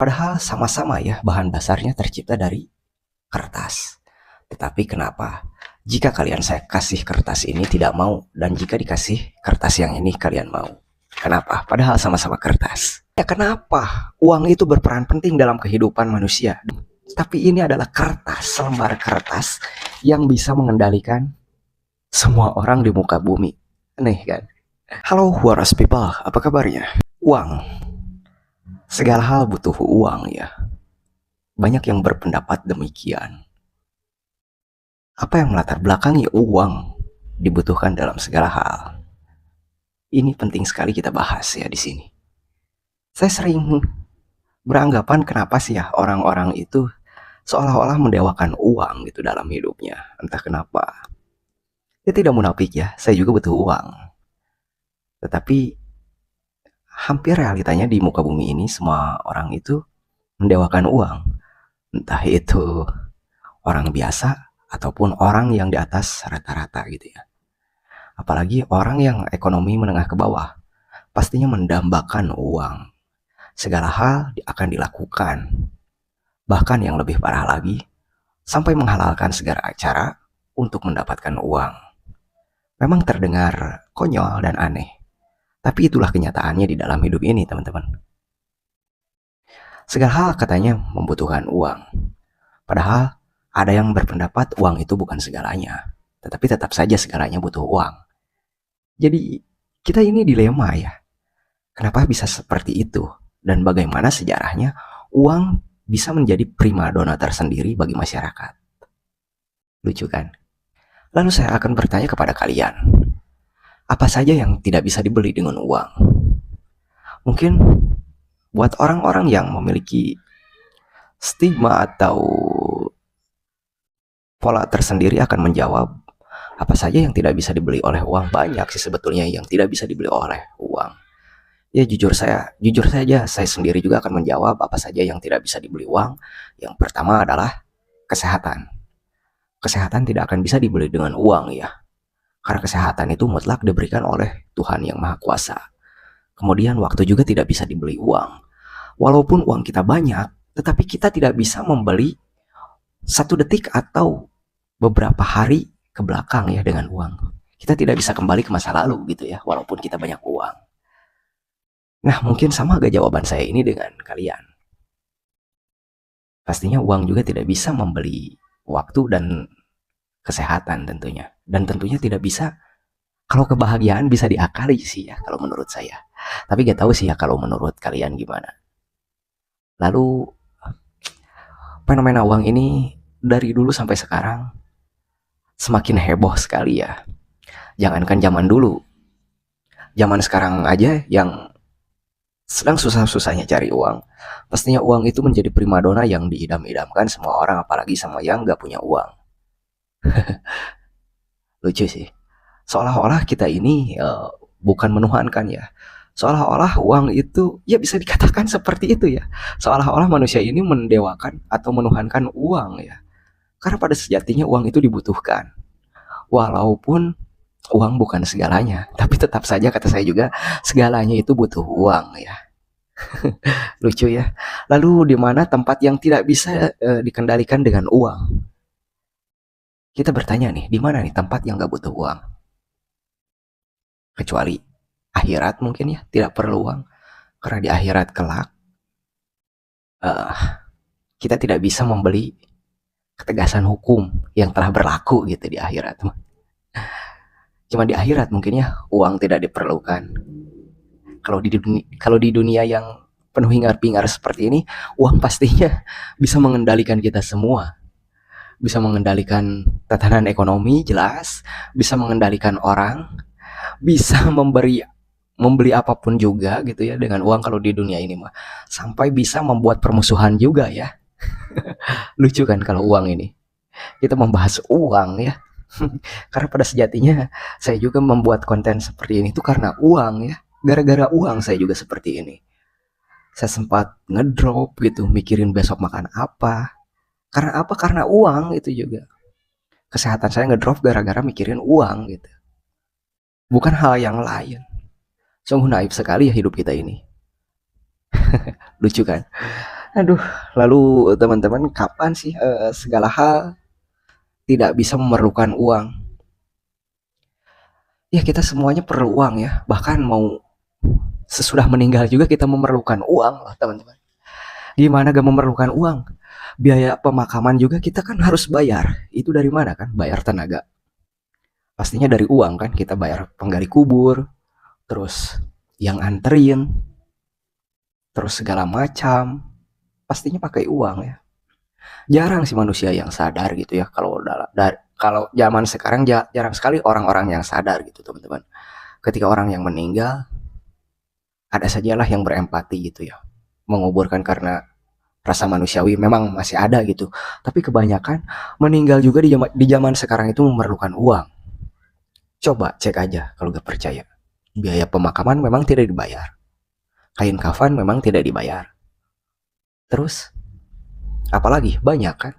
Padahal sama-sama ya bahan dasarnya tercipta dari kertas. Tetapi kenapa jika kalian saya kasih kertas ini tidak mau, dan jika dikasih kertas yang ini kalian mau? Kenapa? Padahal sama-sama kertas. Ya kenapa? Uang itu berperan penting dalam kehidupan manusia. Tapi ini adalah kertas, selembar kertas yang bisa mengendalikan semua orang di muka bumi. Aneh kan? Halo Waras People, apa kabarnya? Uang. Segala hal butuh uang ya. Banyak yang berpendapat demikian. Apa yang melatar belakangi uang dibutuhkan dalam segala hal? Ini penting sekali kita bahas ya di sini. Saya sering beranggapan kenapa sih ya orang-orang itu seolah-olah mendewakan uang gitu dalam hidupnya. Entah kenapa. Ya tidak munafik ya, saya juga butuh uang. Tetapi hampir realitanya di muka bumi ini semua orang itu mendewakan uang. Entah itu orang biasa ataupun orang yang di atas rata-rata gitu ya. Apalagi orang yang ekonomi menengah ke bawah, pastinya mendambakan uang. Segala hal akan dilakukan. Bahkan yang lebih parah lagi, sampai menghalalkan segala cara untuk mendapatkan uang. Memang terdengar konyol dan aneh, tapi itulah kenyataannya di dalam hidup ini, teman-teman. Segala hal katanya membutuhkan uang. Padahal ada yang berpendapat uang itu bukan segalanya, tetapi tetap saja segalanya butuh uang. Jadi kita ini dilema ya. Kenapa bisa seperti itu? Dan bagaimana sejarahnya uang bisa menjadi primadona tersendiri bagi masyarakat? Lucu kan? Lalu saya akan bertanya kepada kalian, apa saja yang tidak bisa dibeli dengan uang? Mungkin buat orang-orang yang memiliki stigma atau pola tersendiri akan menjawab, apa saja yang tidak bisa dibeli oleh uang? Banyak sih sebetulnya yang tidak bisa dibeli oleh uang. Ya jujur saja saya sendiri juga akan menjawab apa saja yang tidak bisa dibeli uang. Yang pertama adalah kesehatan. Kesehatan tidak akan bisa dibeli dengan uang ya. Karena kesehatan itu mutlak diberikan oleh Tuhan yang Maha Kuasa. Kemudian waktu juga tidak bisa dibeli uang. Walaupun uang kita banyak, tetapi kita tidak bisa membeli 1 detik atau beberapa hari ke belakang ya dengan uang. Kita tidak bisa kembali ke masa lalu gitu ya, walaupun kita banyak uang. Nah, mungkin sama agak jawaban saya ini dengan kalian. Pastinya uang juga tidak bisa membeli waktu dan kesehatan tentunya. Dan tentunya tidak bisa, kalau kebahagiaan bisa diakali sih ya kalau menurut saya. Tapi gak tahu sih ya kalau menurut kalian gimana. Lalu fenomena uang ini dari dulu sampai sekarang semakin heboh sekali ya. Jangankan zaman dulu, zaman sekarang aja yang sedang susah-susahnya cari uang, pastinya uang itu menjadi primadona yang diidam-idamkan semua orang, apalagi sama yang gak punya uang. Lucu sih, seolah-olah kita ini bukan menuhankan ya, seolah-olah uang itu ya bisa dikatakan seperti itu ya, seolah-olah manusia ini mendewakan atau menuhankan uang ya, karena pada sejatinya uang itu dibutuhkan. Walaupun uang bukan segalanya, tapi tetap saja kata saya juga segalanya itu butuh uang ya. Lucu ya. Lalu di mana tempat yang tidak bisa dikendalikan dengan uang? Kita bertanya nih, di mana nih tempat yang gak butuh uang? Kecuali akhirat mungkin ya, tidak perlu uang. Karena di akhirat kelak uh, kita tidak bisa membeli ketegasan hukum yang telah berlaku gitu di akhirat. Cuma di akhirat mungkin ya uang tidak diperlukan. Kalau di dunia yang penuh hingar-bingar seperti ini, uang pastinya bisa mengendalikan kita semua. Bisa mengendalikan tatanan ekonomi jelas, bisa mengendalikan orang, bisa membeli apapun juga gitu ya dengan uang kalau di dunia ini mah. Sampai bisa membuat permusuhan juga ya. Lucu kan kalau uang ini. Kita membahas uang ya. Karena pada sejatinya saya juga membuat konten seperti ini tuh karena uang ya. Gara-gara uang saya juga seperti ini. Saya sempat ngedrop gitu, mikirin besok makan apa. Karena apa? Karena uang itu juga. Kesehatan saya ngedrop gara-gara mikirin uang gitu. Bukan hal yang lain. Sungguh naif sekali ya hidup kita ini. Lucu kan? Aduh, lalu teman-teman kapan sih segala hal tidak bisa memerlukan uang? Ya kita semuanya perlu uang ya, bahkan mau sesudah meninggal juga kita memerlukan uang loh teman-teman. Gimana gak memerlukan uang? Biaya pemakaman juga kita kan harus bayar. Itu dari mana kan? Bayar tenaga. Pastinya dari uang kan, kita bayar penggali kubur, terus yang anterin, terus segala macam. Pastinya pakai uang ya. Jarang sih manusia yang sadar gitu ya, kalau zaman sekarang jarang sekali orang-orang yang sadar gitu teman-teman. Ketika orang yang meninggal, ada sajalah yang berempati gitu ya, menguburkan karena rasa manusiawi memang masih ada gitu. Tapi kebanyakan meninggal juga di zaman sekarang itu memerlukan uang. Coba cek aja kalau gak percaya. Biaya pemakaman memang tidak dibayar. Kain kafan memang tidak dibayar. Terus apalagi banyak kan?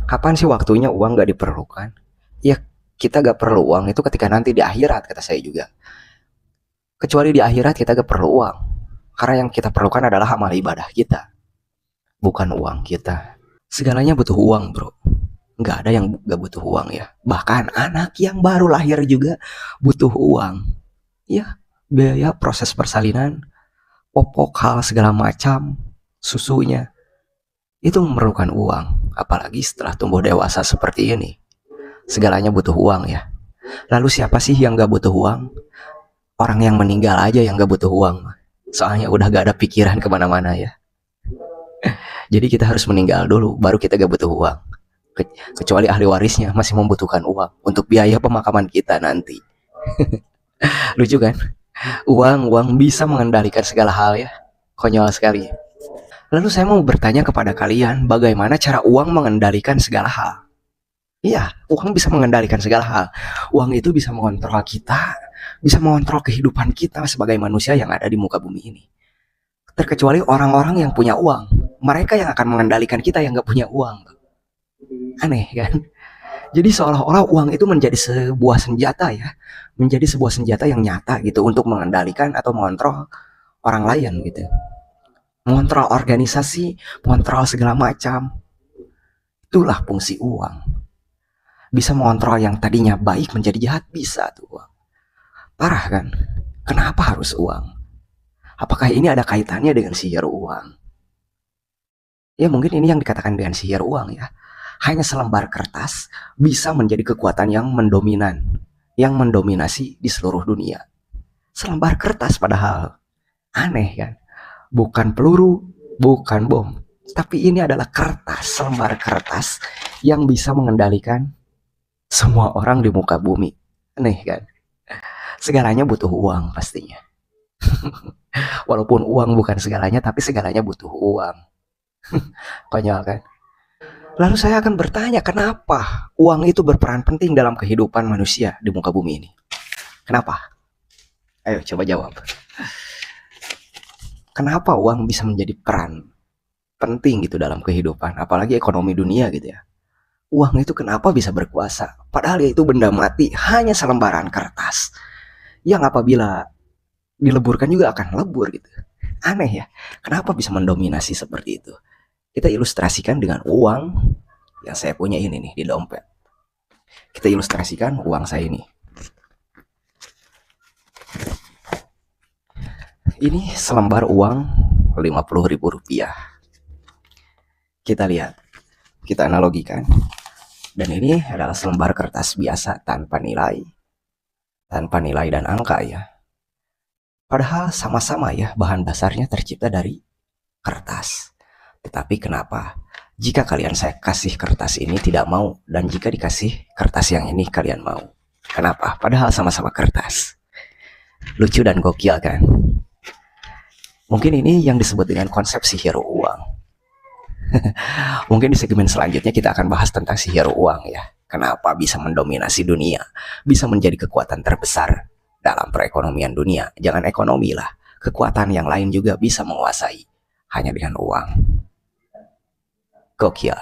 Kapan sih waktunya uang gak diperlukan? Ya kita gak perlu uang itu ketika nanti di akhirat, kata saya juga. Kecuali di akhirat kita gak perlu uang. Karena yang kita perlukan adalah amal ibadah kita, bukan uang kita. Segalanya butuh uang bro. Nggak ada yang nggak butuh uang ya. Bahkan anak yang baru lahir juga butuh uang. Ya, biaya proses persalinan, popok hal segala macam, susunya, itu memerlukan uang. Apalagi setelah tumbuh dewasa seperti ini. Segalanya butuh uang ya. Lalu siapa sih yang nggak butuh uang? Orang yang meninggal aja yang nggak butuh uang. Soalnya udah gak ada pikiran kemana-mana ya. Jadi kita harus meninggal dulu, baru kita gak butuh uang. Kecuali ahli warisnya masih membutuhkan uang untuk biaya pemakaman kita nanti. Lucu kan? Uang bisa mengendalikan segala hal ya. Konyol sekali. Lalu saya mau bertanya kepada kalian, bagaimana cara uang mengendalikan segala hal? Iya, uang bisa mengendalikan segala hal. Uang itu bisa mengontrol kita, bisa mengontrol kehidupan kita sebagai manusia yang ada di muka bumi ini. Terkecuali orang-orang yang punya uang, mereka yang akan mengendalikan kita yang gak punya uang. Aneh kan? Jadi seolah-olah uang itu menjadi sebuah senjata ya, menjadi sebuah senjata yang nyata gitu untuk mengendalikan atau mengontrol orang lain gitu, mengontrol organisasi, mengontrol segala macam. Itulah fungsi uang. Bisa mengontrol yang tadinya baik menjadi jahat, bisa tuh uang. Parah kan? Kenapa harus uang? Apakah ini ada kaitannya dengan sihir uang? Ya mungkin ini yang dikatakan dengan sihir uang ya. Hanya selembar kertas bisa menjadi kekuatan yang mendominasi di seluruh dunia. Selembar kertas padahal aneh kan? Bukan peluru, bukan bom, tapi ini adalah kertas, selembar kertas yang bisa mengendalikan semua orang di muka bumi. Aneh kan? Segalanya butuh uang pastinya. Walaupun uang bukan segalanya, tapi segalanya butuh uang. Konyol kan? Lalu saya akan bertanya, kenapa uang itu berperan penting dalam kehidupan manusia di muka bumi ini? Kenapa? Ayo coba jawab. Kenapa uang bisa menjadi peran penting gitu dalam kehidupan, apalagi ekonomi dunia gitu ya? Uang itu kenapa bisa berkuasa? Padahal ya itu benda mati, hanya selembaran kertas yang apabila dileburkan juga akan lebur gitu. Aneh ya, kenapa bisa mendominasi seperti itu? Kita ilustrasikan dengan uang yang saya punya ini nih di dompet. Kita ilustrasikan uang saya ini. Ini selembar uang Rp50.000. Kita lihat, kita analogikan. Dan ini adalah selembar kertas biasa tanpa nilai dan angka ya. Padahal sama-sama ya, bahan dasarnya tercipta dari kertas. Tetapi kenapa jika kalian saya kasih kertas ini tidak mau, dan jika dikasih kertas yang ini kalian mau? Kenapa? Padahal sama-sama kertas. Lucu dan gokil kan? Mungkin ini yang disebut dengan konsep sihir uang. Mungkin di segmen selanjutnya kita akan bahas tentang sihir uang ya. Kenapa bisa mendominasi dunia, bisa menjadi kekuatan terbesar dalam perekonomian dunia. Jangan ekonomi lah, kekuatan yang lain juga bisa menguasai hanya dengan uang. Gokil.